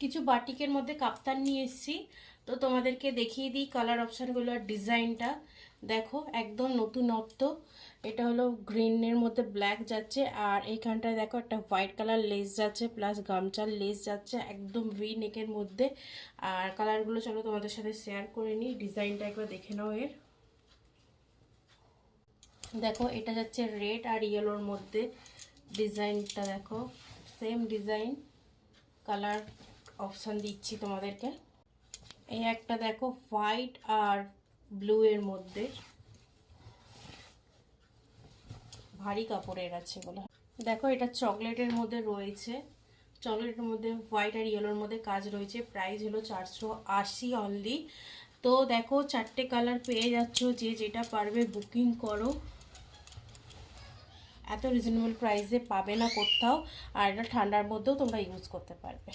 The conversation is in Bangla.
কিছু বাটিকের মধ্যে কাপ্তান নিয়ে এসেছি, তো তোমাদেরকে দেখিয়ে দিই কালার অপশানগুলো আর ডিজাইনটা। দেখো একদম নতুনত্ব। এটা হলো গ্রিনের মধ্যে ব্ল্যাক যাচ্ছে, আর এইখানটায় দেখো একটা হোয়াইট কালার লেস যাচ্ছে, প্লাস গামছার লেস যাচ্ছে একদম ভি নেকের মধ্যে। আর কালারগুলো চলো তোমাদের সাথে শেয়ার করে নিই, ডিজাইনটা একবার দেখে নাও। এর দেখো এটা যাচ্ছে রেড আর ইয়েলোর মধ্যে, ডিজাইনটা দেখো সেম ডিজাইন। কালার অপশান দিচ্ছি তোমাদেরকে। এই একটা দেখো হোয়াইট আর ব্লু এর মধ্যে, ভারী কাপড়ের আছে বলে। দেখো এটা চকলেটের মধ্যে রয়েছে, চকলেটের মধ্যে হোয়াইট আর ইয়েলোর মধ্যে কাজ রয়েছে। প্রাইস হলো 480 অনলি। তো দেখো 4টে কালার পেয়ে যাচ্ছ, যে যেটা পারবে বুকিং করো। এত রিজনেবল প্রাইসে পাবে না কোথাও, আর এটা ঠান্ডার মধ্যেও তোমরা ইউজ করতে পারবে।